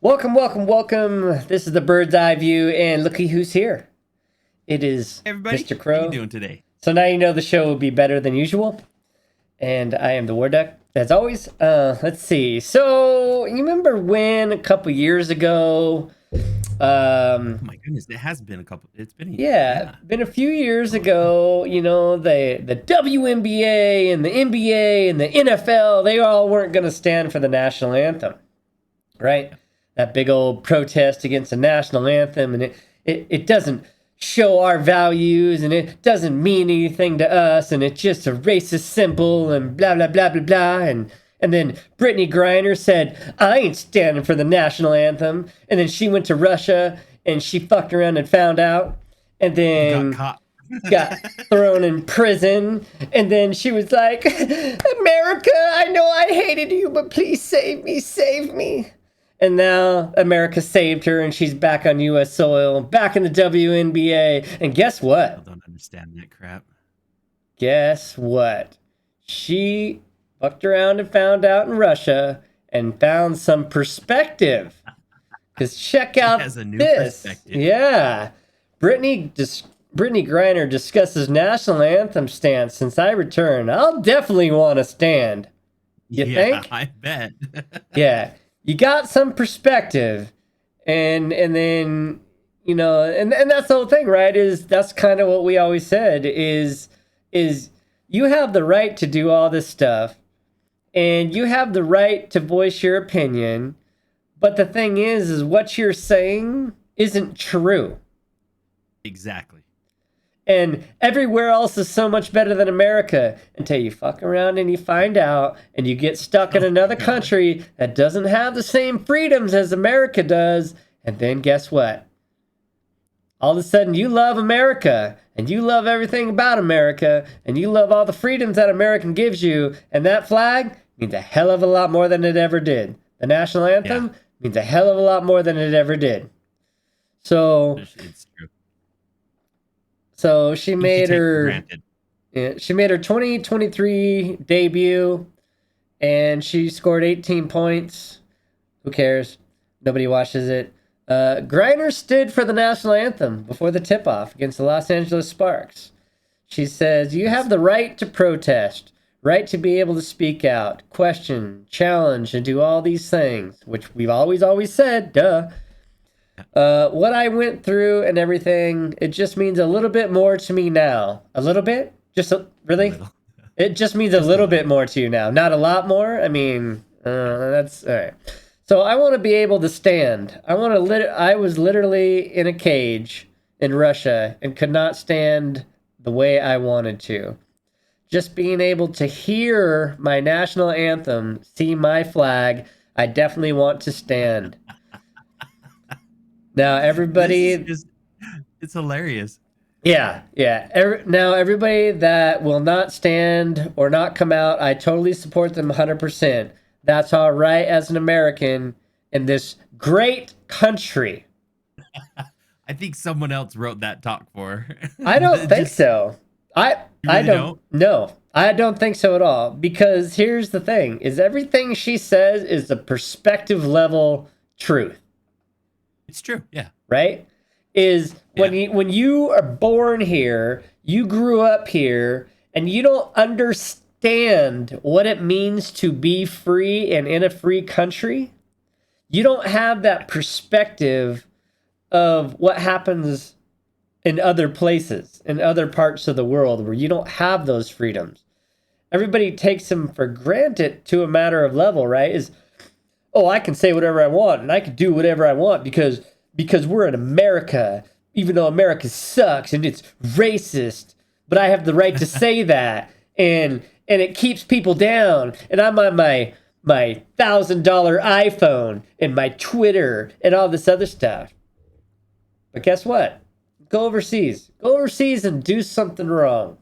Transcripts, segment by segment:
Welcome, welcome, welcome. This is the bird's eye view, and looky who's here. It is Hey everybody, Mr. how you Krow. doing today? So now you know the show will be better than usual, and I am the War Duck, as always. Let's see. So you remember when a couple years ago? Oh my goodness, it has been a couple. It's been Yeah, yeah. been a few years Oh, ago. The WNBA and the NBA and the NFL, they all weren't going to stand for the national anthem, right? That big old protest against the national anthem, and it doesn't show our values, and it doesn't mean anything to us, and it's just a racist symbol, and blah blah blah blah blah, and then Britney Griner said, "I ain't standing for the national anthem," and then she went to Russia and she fucked around and found out, and got then caught. got thrown in prison, and then she was like, "America, I know I hated you, but please save me." And now America saved her, and she's back on U.S. soil, back in the WNBA. And guess I what? don't understand that crap. Guess what? She fucked around and found out in Russia and found some perspective. Because check She out has a new this. perspective. Yeah. Brittany Griner discusses national anthem stance since I return. I'll definitely want to stand. You Yeah, think? I bet. Yeah. You got some perspective. And then, and that's the whole thing, right? Is that's kind of what we always said is you have the right to do all this stuff and you have the right to voice your opinion, but the thing is what you're saying isn't true. Exactly. And everywhere else is so much better than America until you fuck around and you find out and you get stuck in Oh another God. country that doesn't have the same freedoms as America does. And then guess what? All of a sudden you love America and you love everything about America and you love all the freedoms that America gives you. And that flag means a hell of a lot more than it ever did. The national Yeah, anthem means a hell of a lot more than it ever did. So, it's true. so she Easy made take for her granted. Yeah, she made her 2023 debut and she scored 18 points. Who cares? Nobody watches it. Griner stood for the national anthem before the tip off against the Los Angeles Sparks. She says, "You have Nice. the right to protest, right to be able to speak out, question, challenge, and do all these things," which we've always said, duh. Yeah, What I went through and everything, it just means a little bit more to me now. A little bit? a Really? little, It just means a just a little bit little. more to you now. Not a lot more. I mean, that's all right. So I want to be able to stand. I was literally in a cage in Russia and could not stand the way I wanted to. Just being able to hear my national anthem, see my flag, I definitely want to stand. Now This is everybody, just, it's hilarious. yeah. Now everybody that will not stand or not come out, I totally support them 100%. That's all right as an American in this great country. I think someone else wrote that talk for her. I don't think Just so. I you I really don't don't. no. I don't think so at all because here's the thing is everything she says is the perspective level truth, It's true. Yeah, right? Is yeah. when you are born here, you grew up here, and you don't understand what it means to be free and in a free country. You don't have that perspective of what happens in other places, in other parts of the world where you don't have those freedoms. Everybody takes them for granted to a matter of level, right? Is oh, I can say whatever I want and I can do whatever I want because we're in America, even though America sucks and it's racist, but I have the right to say that and it keeps people down and I'm on my $1,000 iPhone and my Twitter and all this other stuff. But guess what? Go overseas. Go overseas and do something wrong.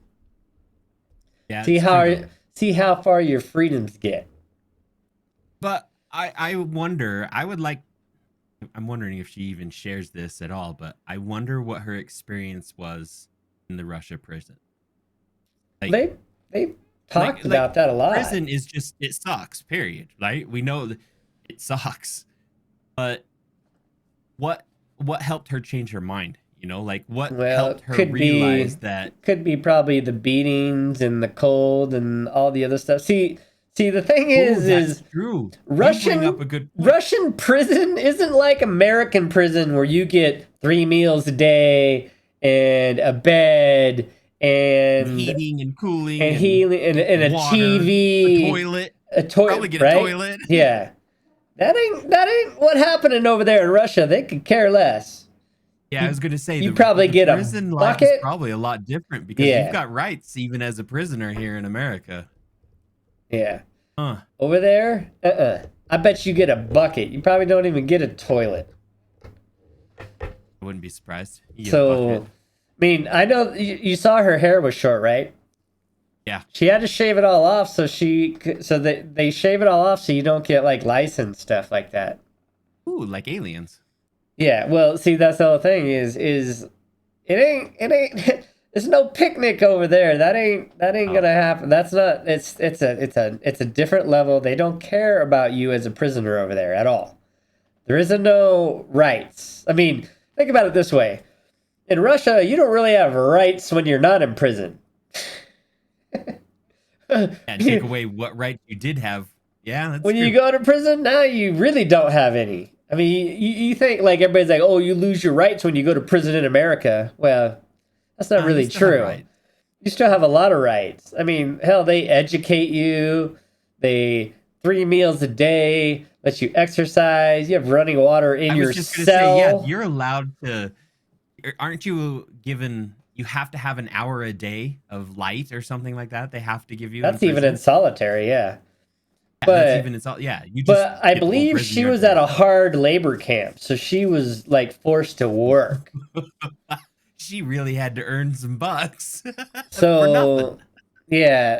Yeah, See it's true how though. see how far your freedoms get. But I wonder, I'm wondering if she even shares this at all, but I wonder what her experience was in the Russia prison. Like, They talked like about that a lot. prison is just, it sucks, period. Right? We know that it sucks. But what what helped her change her mind? Like what Well, helped her realize that? could be probably the beatings and the cold and all the other stuff. See, the thing Oh, is that's true. You bring up Russian a good point. Russian prison isn't like American prison where you get 3 meals a day and a bed And and heating and cooling and and healing and a water, a TV, toilet. a Probably toilet, get a right? toilet. Yeah, that ain't what happening over there in Russia. They could care less. Yeah, I You was gonna say you the probably the get a prison life is bucket. probably a lot different because you've Yeah, got rights even as a prisoner here in America. yeah. Huh. Over there, I bet you get a bucket. You probably don't even get a toilet. I wouldn't be surprised. You get a So, bucket. I mean, I know you saw her hair was short, right? Yeah. She had to shave it all off, so they shave it all off so you don't get like license stuff like that. Ooh, like aliens. Yeah, well, see, that's the whole thing is it ain't there's no picnic over there. That ain't Oh. gonna happen. That's not it's a different level. They don't care about you as a prisoner over there at all. There isn't no rights. I mean, think about it this way. In Russia, you don't really have rights when you're not in prison. And take away what rights you did have. Yeah, that's When true. you go to prison, now you really don't have any. I mean, you think like everybody's like, oh, you lose your rights when you go to prison in America. Well, that's not You really still have true. rights. You still have a lot of rights. I mean, hell, they educate you. They 3 meals a day, let you exercise. You have running water in I your was just gonna say, yeah, cell. you're allowed to. Aren't you given? You have to have an hour a day of light or something like that. They have to give you in That's even in prison. solitary, yeah. Yeah, that's But even it's all. Yeah, you just but I get full believe prison she yard was to at a yourself. hard labor camp, so she was like forced to work. She really had to earn some bucks for nothing.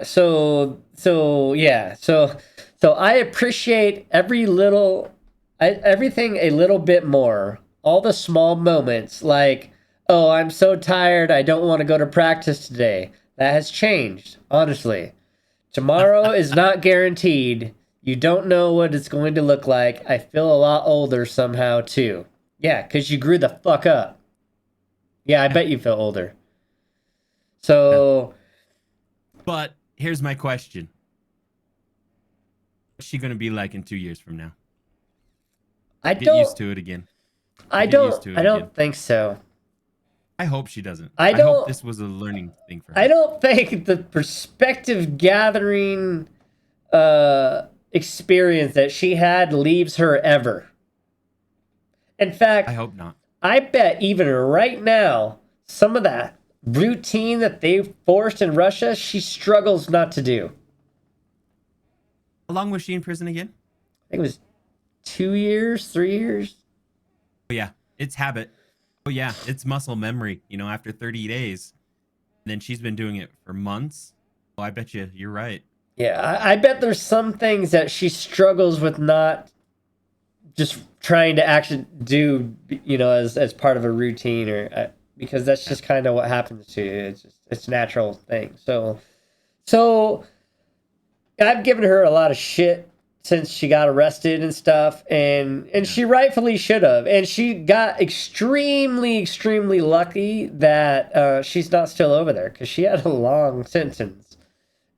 So yeah, so I appreciate everything a little bit more. All the small moments like, oh, I'm so tired, I don't want to go to practice today. That has changed, honestly. Tomorrow is not guaranteed. You don't know what it's going to look like. I feel a lot older somehow too. Yeah, because you grew the fuck up. Yeah, I Yeah. bet you feel older. So But here's my question: what's she gonna be like in 2 years from now? I Get used don't to it again. I Get used don't to it I again. don't think so. I hope she doesn't. I I hope don't this was a learning thing for I her. don't think the perspective gathering experience that she had leaves her ever. In I fact, hope not. I bet even right now, some of that routine that they forced in Russia, she struggles not to do. How long was she in prison again? I think it was 2 years, 3 years. Oh yeah, it's habit. Oh yeah, it's muscle memory. After 30 days, and then she's been doing it for months. Oh, I bet you're right. Yeah, I bet there's some things that she struggles with not just trying to actually do, as part of a routine or because that's Yeah. just kind of what happens to you. It's a natural thing. So I've given her a lot of shit since she got arrested and stuff, and Yeah. she rightfully should have. And she got extremely lucky that she's not still over there because she had a long sentence,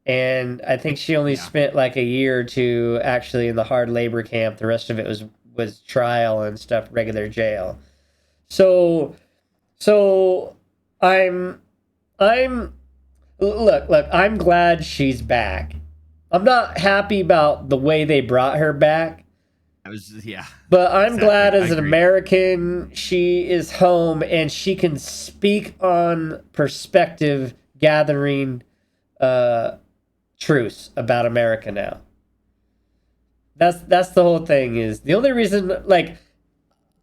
and I think she only Yeah. spent like a year or two actually in the hard labor camp. The rest of it was trial and stuff, regular jail. So I'm look, I'm glad she's back. I'm not happy about the way they brought her back, I was yeah. but I'm Exactly. glad I as an agree. American she is home and she can speak on perspective gathering truths about America now. That's the whole thing. Is the only reason like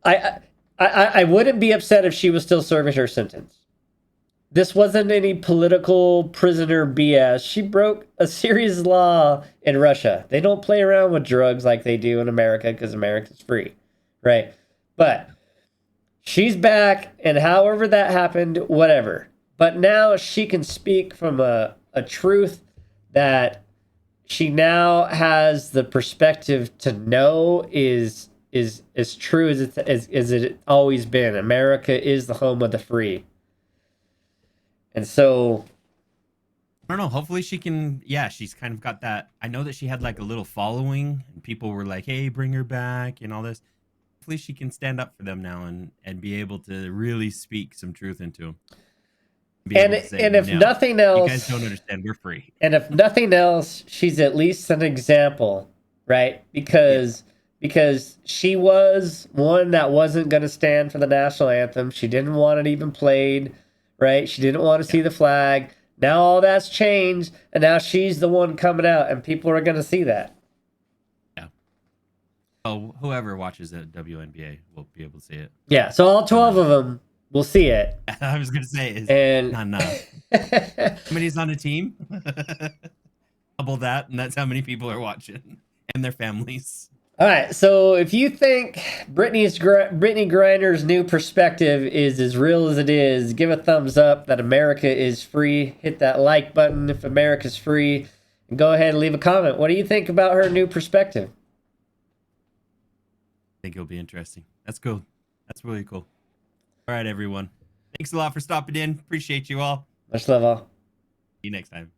I wouldn't be upset if she was still serving her sentence. This wasn't any political prisoner BS. She broke a serious law in Russia. They don't play around with drugs like they do in America because America's free, right? But she's back, and however that happened, whatever. But now she can speak from a truth that she now has the perspective to know is is as true as it always been. America is the home of the free. And so I don't know. Hopefully she can. Yeah, she's kind of got that. I know that she had like a little following, and people were like, "Hey, bring her back," and all this. Hopefully she can stand up for them now and be able to really speak some truth into them. Be able to say, and if no, nothing you guys else, don't understand. We're free. and if nothing else, she's at least an example, right? Because she was one that wasn't going to stand for the national anthem. She didn't want it even played, right? She didn't want to see the flag. Now all that's changed, and now she's the one coming out, and people are going to see that. Yeah. Oh, whoever watches the WNBA will be able to see it. Yeah, so all 12 of them will see it. I was gonna say is And not enough. Somebody's on a team. Double that, and that's how many people are watching, and their families. all right, so if you think Brittany Griner's new perspective is as real as it is, give a thumbs up that America is free. Hit that like button if America's free. And go ahead and leave a comment. What do you think about her new perspective? I think it'll be interesting. That's cool. That's really cool. All right, everyone. Thanks a lot for stopping in. Appreciate you all. Much love all. See you next time.